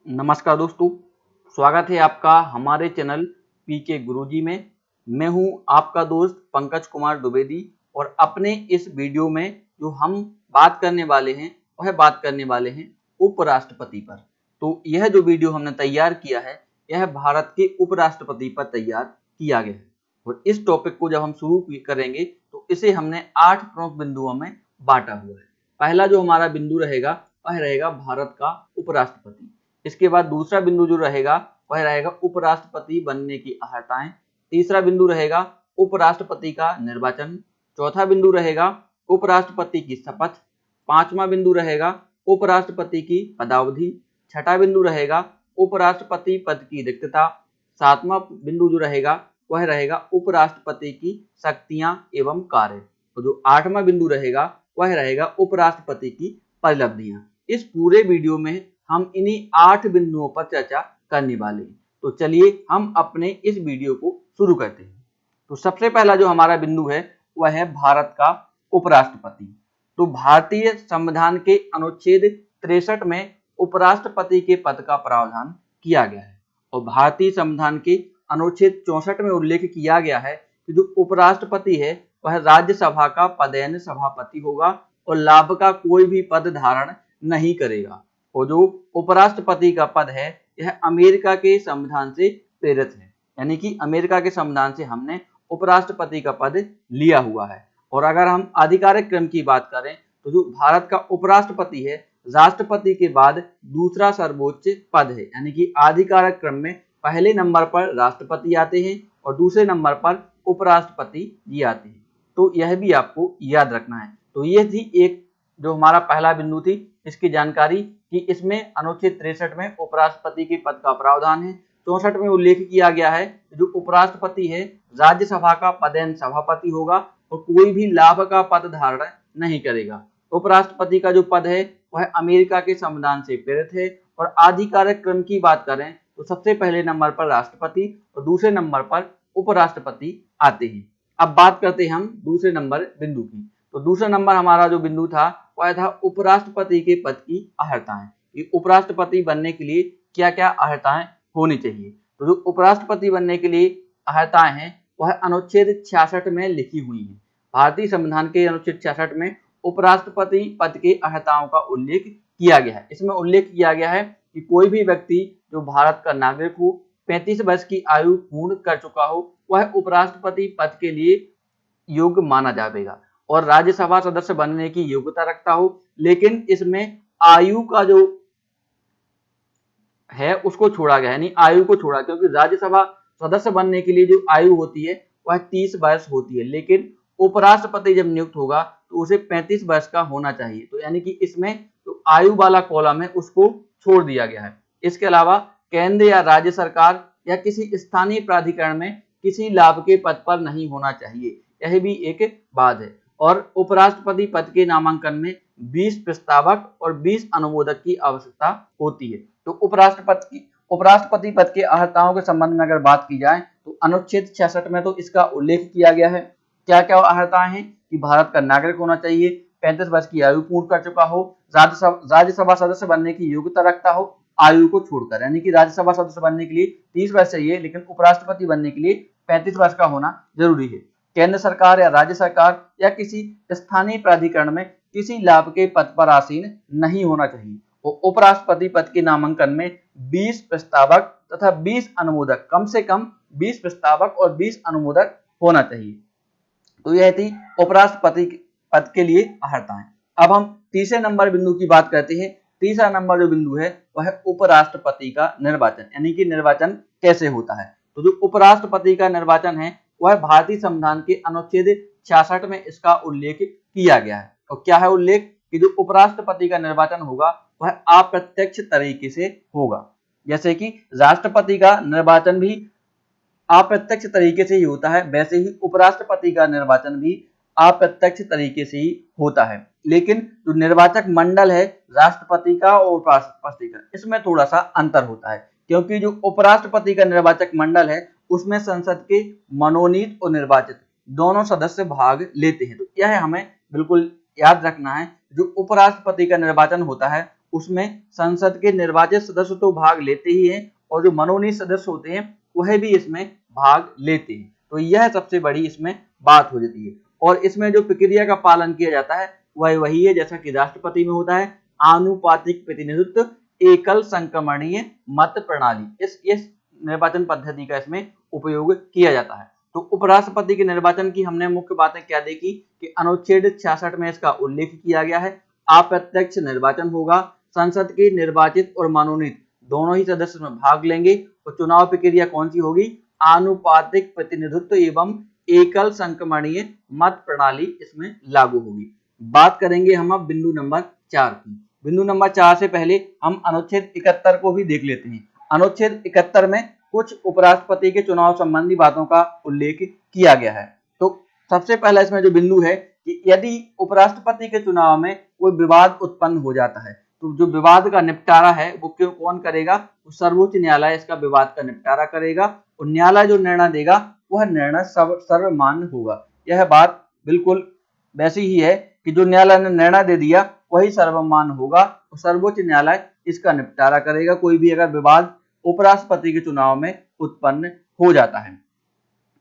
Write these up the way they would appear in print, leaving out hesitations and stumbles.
नमस्कार दोस्तों, स्वागत है आपका हमारे चैनल पीके गुरुजी में। मैं हूं आपका दोस्त पंकज कुमार द्विवेदी और अपने इस वीडियो में जो हम बात करने वाले हैं वह बात करने वाले हैं उपराष्ट्रपति पर। तो यह जो वीडियो हमने तैयार किया है यह भारत के उपराष्ट्रपति पर तैयार किया गया है और इस टॉपिक को जब हम शुरू करेंगे तो इसे हमने 8 प्रमुख बिंदुओं में बांटा हुआ है। पहला जो हमारा बिंदु रहेगा वह रहेगा भारत का उपराष्ट्रपति। इसके बाद दूसरा बिंदु जो रहेगा वह रहेगा उपराष्ट्रपति बनने की अर्हताएं। तीसरा बिंदु रहेगा उपराष्ट्रपति का निर्वाचन। चौथा बिंदु रहेगा उपराष्ट्रपति की शपथ। पांचवा बिंदु रहेगा उपराष्ट्रपति की पदावधि। छठा बिंदु रहेगा उपराष्ट्रपति पद की रिक्तता। सातवां बिंदु जो रहेगा वह रहेगा उपराष्ट्रपति की शक्तियां एवं कार्य। तो जो आठवां बिंदु रहेगा वह रहेगा उपराष्ट्रपति की उपलब्धियां। इस पूरे वीडियो में हम इन्हीं 8 बिंदुओं पर चर्चा करने वाले हैं। तो चलिए हम अपने इस वीडियो को शुरू करते हैं। तो सबसे पहला जो हमारा बिंदु है वह है भारत का उपराष्ट्रपति। तो भारतीय संविधान के अनुच्छेद 63 में उपराष्ट्रपति के पद का प्रावधान किया गया है और भारतीय संविधान के अनुच्छेद 64 में उल्लेख किया गया है कि जो उपराष्ट्रपति है वह राज्यसभा का पदेन सभापति होगा और लाभ का कोई भी पद धारण नहीं करेगा। और जो उपराष्ट्रपति का पद है यह अमेरिका के संविधान से प्रेरित है, यानी कि अमेरिका के संविधान से हमने उपराष्ट्रपति का पद लिया हुआ है। और अगर हम आधिकारिक क्रम की बात करें तो जो भारत का उपराष्ट्रपति है राष्ट्रपति के बाद दूसरा सर्वोच्च पद है, यानी कि आधिकारिक क्रम में पहले नंबर पर राष्ट्रपति आते हैं और दूसरे नंबर पर उपराष्ट्रपति जी आते हैं। तो यह भी आपको याद रखना है। तो यह थी एक जो हमारा पहला बिंदु थी इसकी जानकारी कि इसमें अनुच्छेद 63 में उपराष्ट्रपति के पद का प्रावधान है। 64 में उल्लेख किया गया है जो उपराष्ट्रपति है राज्यसभा का पदेन सभापति होगा और कोई भी लाभ का पद धारण नहीं करेगा। उपराष्ट्रपति का जो पद है वह अमेरिका के संविधान से प्रेरित है और आधिकारिक क्रम की बात करें तो सबसे पहले नंबर पर राष्ट्रपति और दूसरे नंबर पर उपराष्ट्रपति आते हैं। अब बात करते हैं हम दूसरे नंबर बिंदु की। तो दूसरा नंबर हमारा जो बिंदु था वह था उपराष्ट्रपति के पद की अर्हताएं कि उपराष्ट्रपति बनने के लिए क्या क्या अर्हताएं होनी चाहिए। तो जो उपराष्ट्रपति बनने के लिए अर्हताएं हैं वह अनुच्छेद 66 में लिखी हुई है। भारतीय संविधान के अनुच्छेद 66 में उपराष्ट्रपति पद के अर्हताओं का उल्लेख किया गया है। इसमें उल्लेख किया गया है कि कोई भी व्यक्ति जो भारत का नागरिक हो 35 वर्ष की आयु पूर्ण कर चुका हो वह उपराष्ट्रपति पद के लिए योग्य माना जाएगा और राज्यसभा सदस्य बनने की योग्यता रखता हो, लेकिन इसमें आयु का जो है उसको छोड़ा गया है, यानी आयु को छोड़ा, क्योंकि राज्यसभा सदस्य बनने के लिए जो आयु होती है वह 30 वर्ष होती है, लेकिन उपराष्ट्रपति जब नियुक्त होगा तो उसे 35 वर्ष का होना चाहिए। तो यानी कि इसमें जो आयु वाला कॉलम है उसको छोड़ दिया गया है। इसके अलावा केंद्र या राज्य सरकार या किसी स्थानीय प्राधिकरण में किसी लाभ के पद पर नहीं होना चाहिए, यह भी एक बात है। और उपराष्ट्रपति पद के नामांकन में 20 प्रस्तावक और 20 अनुमोदक की आवश्यकता होती है। तो उपराष्ट्रपति पद के अर्हताओं के संबंध में अगर बात की जाए तो अनुच्छेद 66 में तो इसका उल्लेख किया गया है। क्या क्या अर्हताएं हैं कि भारत का नागरिक होना चाहिए, 35 वर्ष की आयु पूर्ण कर चुका हो, राज्यसभा सदस्य बनने की योग्यता रखता हो आयु को छोड़कर, यानी कि राज्यसभा सदस्य बनने के लिए 30 वर्ष चाहिए लेकिन उपराष्ट्रपति बनने के लिए 35 वर्ष का होना जरूरी है। केंद्र सरकार या राज्य सरकार या किसी स्थानीय प्राधिकरण में किसी लाभ के पद पर आसीन नहीं होना चाहिए। उपराष्ट्रपति पद के नामांकन में 20 प्रस्तावक तथा 20 अनुमोदक, कम से कम 20 प्रस्तावक और 20 अनुमोदक होना चाहिए। तो यह थी उपराष्ट्रपति पद के लिए अर्हताएं। अब हम तीसरे नंबर बिंदु की बात करते हैं। तीसरा नंबर जो बिंदु है वह है उपराष्ट्रपति का निर्वाचन, यानी कि निर्वाचन कैसे होता है। तो जो उपराष्ट्रपति का निर्वाचन है वह भारतीय संविधान के अनुच्छेद 66 में इसका उल्लेख किया गया है। और क्या है उल्लेख कि जो उपराष्ट्रपति का निर्वाचन होगा वह अप्रत्यक्ष तरीके से होगा। जैसे कि राष्ट्रपति का निर्वाचन भी अप्रत्यक्ष तरीके से ही होता है, वैसे ही उपराष्ट्रपति का निर्वाचन भी अप्रत्यक्ष तरीके से ही होता है। लेकिन जो निर्वाचक मंडल है राष्ट्रपति का और उपराष्ट्रपति का, इसमें थोड़ा सा अंतर होता है, क्योंकि जो उपराष्ट्रपति का निर्वाचक मंडल है उसमें संसद के मनोनीत और निर्वाचित दोनों सदस्य भाग लेते हैं। तो यह हमें बिल्कुल याद रखना है। जो उपराष्ट्रपति का निर्वाचन होता है उसमें संसद के निर्वाचित सदस्य तो भाग लेते ही हैं और जो मनोनीत सदस्य होते हैं वह भी इसमें भाग लेते हैं। तो यह सबसे बड़ी इसमें बात हो जाती है। और इसमें जो प्रक्रिया का पालन किया जाता है वह वही है जैसा कि राष्ट्रपति में होता है, आनुपातिक प्रतिनिधित्व एकल संक्रमणीय मत प्रणाली। इस निर्वाचन पद्धति का इसमें उपयोग किया जाता है। तो उपराष्ट्रपति के निर्वाचन की हमने मुख्य बातें क्या देखी कि अनुच्छेद 66 में इसका उल्लेख किया गया है। अप्रत्यक्ष निर्वाचन होगा, संसद के निर्वाचित और मनोनीत दोनों ही सदस्य में भाग लेंगे और चुनाव प्रक्रिया कौन सी होगी, आनुपातिक प्रतिनिधित्व एवं एकल संक्रमणीय मत प्रणाली इसमें लागू होगी। बात करेंगे हम अब बिंदु नंबर 4 की। बिंदु नंबर 4 से पहले हम अनुच्छेद 71 को भी देख लेते हैं। अनुच्छेद 71 में कुछ उपराष्ट्रपति के चुनाव संबंधी बातों का उल्लेख किया गया है। तो सबसे पहला इसमें जो बिंदु है कि यदि उपराष्ट्रपति के चुनाव में कोई विवाद उत्पन्न हो जाता है तो जो विवाद का निपटारा है वो कौन करेगा, सर्वोच्च न्यायालय इसका विवाद का निपटारा करेगा और न्यायालय जो निर्णय देगा वह निर्णय सर्वमान्य होगा। यह बात बिल्कुल वैसी ही है कि जो न्यायालय ने निर्णय दे दिया वही सर्वमान्य होगा और सर्वोच्च न्यायालय इसका निपटारा करेगा कोई भी अगर विवाद उपराष्ट्रपति के चुनाव में उत्पन्न हो जाता है।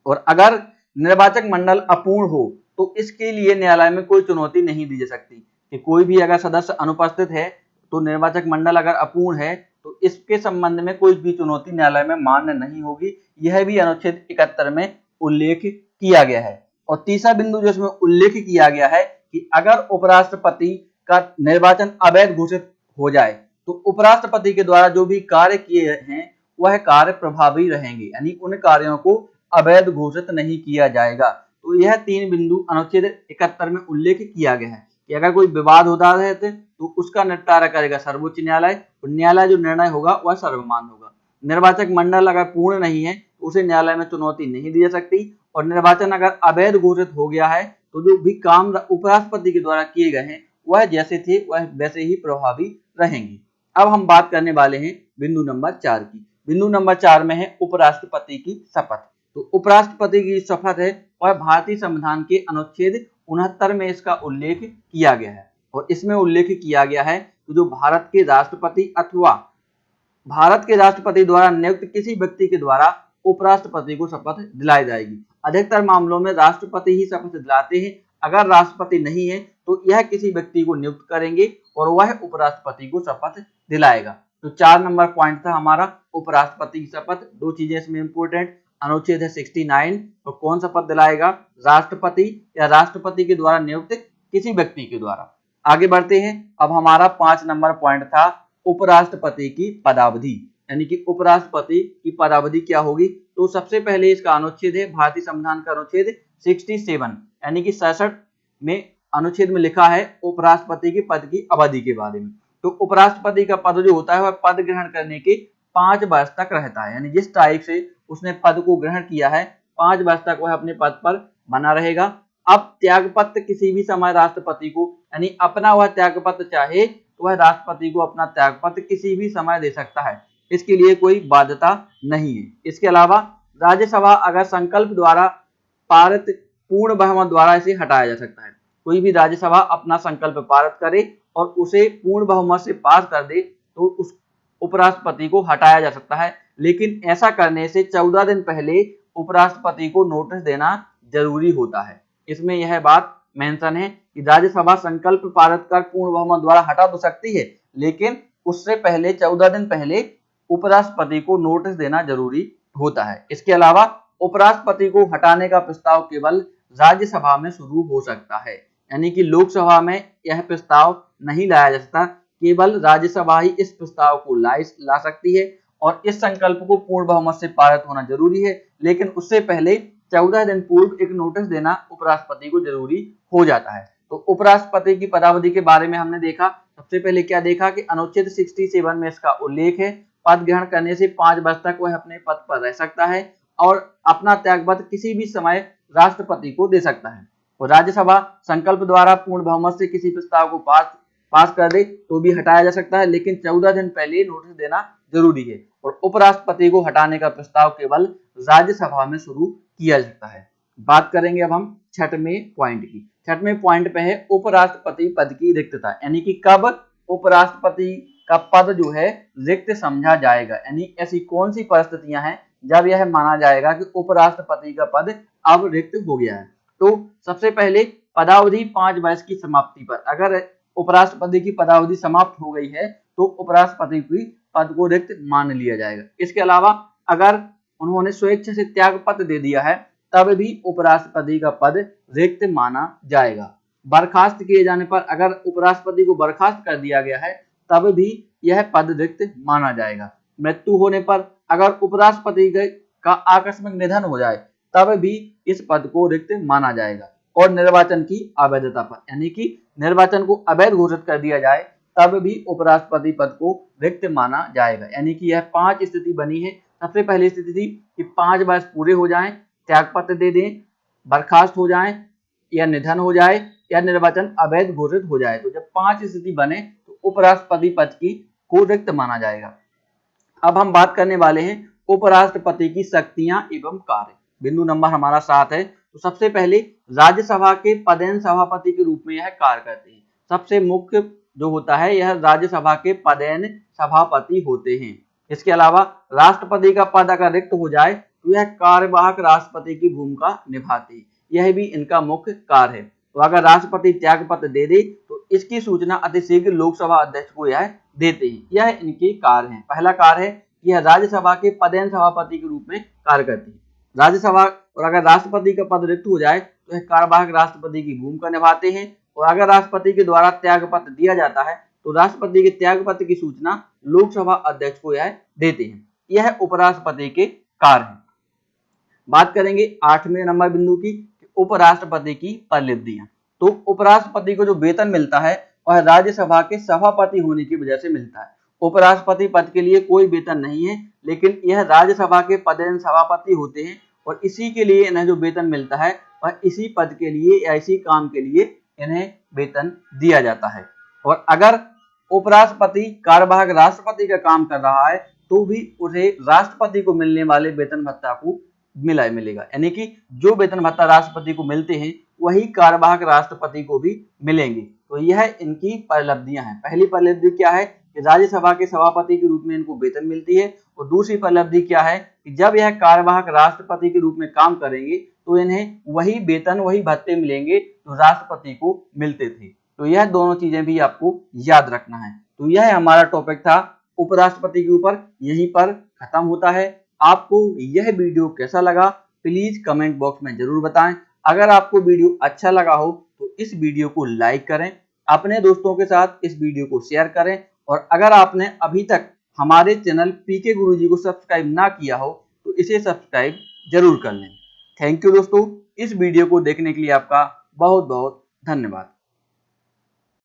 और अगर निर्वाचक मंडल अपूर्ण हो तो इसके लिए न्यायालय में कोई चुनौती नहीं दी जा सकती कि कोई भी अगर सदस्य अनुपस्थित है तो निर्वाचक मंडल अगर अपूर्ण है तो इसके संबंध में कोई भी चुनौती न्यायालय में मान्य नहीं होगी। यह भी अनुच्छेद 71 में उल्लेख किया गया है। और तीसरा बिंदु जो इसमें उल्लेख किया गया है कि अगर उपराष्ट्रपति का निर्वाचन अवैध घोषित हो जाए तो उपराष्ट्रपति के द्वारा जो भी कार्य किए हैं वह कार्य प्रभावी रहेंगे, यानी उन कार्यों को अवैध घोषित नहीं किया जाएगा। तो यह 3 बिंदु अनुच्छेद 71 में उल्लेख किया गया है कि अगर कोई विवाद होता है तो उसका निपटारा करेगा सर्वोच्च न्यायालय और न्यायालय जो निर्णय होगा वह सर्वमान्य होगा। निर्वाचक मंडल अगर पूर्ण नहीं है तो उसे न्यायालय में चुनौती नहीं दी जा सकती और निर्वाचन अगर अवैध घोषित हो गया है तो जो भी काम उपराष्ट्रपति के द्वारा किए गए हैं वह जैसे थे वह वैसे ही प्रभावी रहेंगे। अब हम बात करने वाले हैं बिंदु नंबर 4 की। बिंदु नंबर 4 में है उपराष्ट्रपति की शपथ। तो उपराष्ट्रपति की शपथ है वह भारतीय संविधान के अनुच्छेद 69 में इसका उल्लेख किया गया है और इसमें उल्लेख किया गया है कि जो भारत के राष्ट्रपति अथवा भारत के राष्ट्रपति द्वारा नियुक्त किसी व्यक्ति के द्वारा उपराष्ट्रपति को शपथ दिलाई जाएगी। अधिकतर मामलों में राष्ट्रपति ही शपथ दिलाते हैं। अगर राष्ट्रपति नहीं है तो यह किसी व्यक्ति को नियुक्त करेंगे और वह उपराष्ट्रपति को शपथ दिलाएगा। तो 4 नंबर पॉइंट था हमारा उपराष्ट्रपति की शपथ। 2 चीजें इसमें इंपोर्टेंट, अनुच्छेद है 69 और कौन शपथ दिलाएगा, राष्ट्रपति या राष्ट्रपति के द्वारा नियुक्त किसी व्यक्ति के द्वारा। आगे बढ़ते हैं। अब हमारा 5 नंबर पॉइंट था उपराष्ट्रपति की पदावधि, यानी कि उपराष्ट्रपति की पदावधि क्या होगी। तो सबसे पहले इसका अनुच्छेद है भारतीय संविधान का अनुच्छेद 67 यानी कि 66 में अनुच्छेद में लिखा है उपराष्ट्रपति के पद की अवधि के बारे में। तो उपराष्ट्रपति का पद जो होता है वह पद ग्रहण करने के 5 वर्ष तक रहता है, यानी जिस तारीख से उसने पद को ग्रहण किया है 5 वर्ष तक वह अपने पद पर बना रहेगा। अब त्यागपत्र किसी भी समय राष्ट्रपति को, यानी अपना वह त्यागपत्र चाहे तो वह राष्ट्रपति को अपना त्यागपत्र किसी भी समय दे सकता है, इसके लिए कोई बाध्यता नहीं है। इसके अलावा राज्यसभा अगर संकल्प द्वारा पारित पूर्ण बहुमत द्वारा इसे हटाया जा सकता है। कोई भी राज्यसभा अपना संकल्प पारित करे और उसे पूर्ण बहुमत से पास कर दे तो उस उपराष्ट्रपति को हटाया जा सकता है, लेकिन ऐसा करने से 14 दिन पहले उपराष्ट्रपति को नोटिस देना जरूरी होता है। इसमें यह बात मेंशन है कि राज्यसभा संकल्प पारित कर पूर्ण बहुमत द्वारा हटा तो सकती है, लेकिन उससे पहले 14 दिन पहले उपराष्ट्रपति को नोटिस देना जरूरी होता है। इसके अलावा उपराष्ट्रपति को हटाने का प्रस्ताव केवल राज्यसभा में शुरू हो सकता है, यानी कि लोकसभा में यह प्रस्ताव नहीं लाया जा सकता, केवल राज्यसभा ही इस प्रस्ताव को ला सकती है और इस संकल्प को पूर्ण बहुमत से पारित होना जरूरी है, लेकिन उससे पहले 14 दिन पूर्व एक नोटिस देना उपराष्ट्रपति को जरूरी हो जाता है। तो उपराष्ट्रपति की पदावधि के बारे में हमने देखा। सबसे पहले क्या देखा कि अनुच्छेद 67 में इसका उल्लेख है, पद ग्रहण करने से 5 वर्ष तक वह अपने पद पर रह सकता है और अपना त्यागपत्र किसी भी समय राष्ट्रपति को दे सकता है। और राज्यसभा संकल्प द्वारा पूर्ण बहुमत से किसी प्रस्ताव को पास कर दे तो भी हटाया जा सकता है, लेकिन 14 दिन पहले नोटिस देना जरूरी है। और उपराष्ट्रपति को हटाने का प्रस्ताव केवल राज्यसभा में शुरू किया जा सकता है। बात करेंगे अब हम 6वें पॉइंट की। 6वें पॉइंट पे है उपराष्ट्रपति पद की रिक्तता, यानी कि कब उपराष्ट्रपति का पद जो है रिक्त समझा जाएगा। यानी ऐसी कौन सी परिस्थितियां हैं जब यह माना जाएगा कि उपराष्ट्रपति का पद अब रिक्त हो गया है। तो सबसे पहले पदावधि 5 वर्ष की समाप्ति पर, अगर उपराष्ट्रपति की पदावधि समाप्त हो गई है तो उपराष्ट्रपति की पद को रिक्त मान लिया जाएगा। इसके अलावा अगर उन्होंने स्वेच्छा से त्याग पत्र दे दिया है तब भी उपराष्ट्रपति का पद रिक्त माना जाएगा। बर्खास्त किए जाने पर, अगर उपराष्ट्रपति को बर्खास्त कर दिया गया है तब भी यह पद रिक्त माना जाएगा। मृत्यु होने पर, अगर उपराष्ट्रपति का आकस्मिक निधन हो जाए तब भी इस पद को रिक्त माना जाएगा। और निर्वाचन की अवैधता पर, यानी कि निर्वाचन को अवैध घोषित कर दिया जाए तब भी उपराष्ट्रपति पद को रिक्त माना जाएगा। यानी कि यह 5 स्थिति बनी है। सबसे पहली स्थिति थी कि 5 वर्ष पूरे हो जाएं, त्यागपत्र दे दें, बर्खास्त हो जाएं, या निधन हो जाए, या निर्वाचन अवैध घोषित हो जाए। तो जब 5 स्थिति बने तो उपराष्ट्रपति पद को रिक्त माना जाएगा। अब हम बात करने वाले हैं उपराष्ट्रपति की शक्तियां एवं कार्य। बिंदु नंबर हमारा 7 है। तो सबसे पहले राज्यसभा के पदेन सभापति के रूप में यह कार्य करते हैं। सबसे मुख्य जो होता है यह राज्यसभा के पदेन सभापति होते हैं। इसके अलावा राष्ट्रपति का पद अगर रिक्त हो जाए तो यह कार्यवाहक राष्ट्रपति की भूमिका निभाते हैं। यह भी इनका मुख्य कार्य है। तो अगर राष्ट्रपति त्याग पत्र दे दे तो इसकी सूचना अतिशीघ्र लोकसभा अध्यक्ष को यह देते हैं। यह इनके कार्य हैं। पहला कार्य है कि यह राज्यसभा के पदेन सभापति के रूप में कार्य करती है। राज्यसभा, और अगर राष्ट्रपति का पद रिक्त हो जाए तो यह कार्यवाहक राष्ट्रपति की भूमिका निभाते हैं। और अगर राष्ट्रपति के द्वारा त्याग पत्र दिया जाता है तो राष्ट्रपति के त्याग पत्र की सूचना लोकसभा अध्यक्ष को यह देते हैं। यह उपराष्ट्रपति के कार्य हैं। बात करेंगे 8वें नंबर बिंदु की, उपराष्ट्रपति की परिलब्धियां। तो उपराष्ट्रपति को जो वेतन मिलता है वह राज्यसभा के सभापति होने की वजह से मिलता है। उपराष्ट्रपति पद के लिए कोई वेतन नहीं है, लेकिन यह राज्यसभा के पदेन सभापति होते हैं और इसी के लिए इन्हें जो वेतन मिलता है वह इसी पद के लिए या इसी काम के लिए इन्हें वेतन दिया जाता है। और अगर उपराष्ट्रपति कार्यवाहक राष्ट्रपति का काम कर रहा है तो भी उसे राष्ट्रपति को मिलने वाले वेतन भत्ता को मिलेगा। यानी कि जो वेतन भत्ता राष्ट्रपति को मिलते हैं वही कार्यवाहक राष्ट्रपति को भी मिलेंगे। तो यह इनकी परिलब्धियां हैं। पहली परिलब्धि क्या है कि राज्यसभा के सभापति के रूप में इनको वेतन मिलती है। और दूसरी परिलब्धि क्या है कि जब यह कार्यवाहक राष्ट्रपति के रूप में काम करेंगे तो इन्हें वही वेतन, वही भत्ते मिलेंगे जो राष्ट्रपति को मिलते थे। तो यह दोनों चीजें भी आपको याद रखना है। तो यह हमारा टॉपिक था उपराष्ट्रपति के ऊपर, यहीं पर खत्म होता है। आपको यह वीडियो कैसा लगा प्लीज कमेंट बॉक्स में जरूर बताएं। अगर आपको वीडियो अच्छा लगा हो तो इस वीडियो को लाइक करें, अपने दोस्तों के साथ इस वीडियो को शेयर करें। और अगर आपने अभी तक हमारे चैनल पीके गुरुजी को सब्सक्राइब ना किया हो तो इसे सब्सक्राइब जरूर कर लें। थैंक यू दोस्तों, इस वीडियो को देखने के लिए आपका बहुत बहुत धन्यवाद।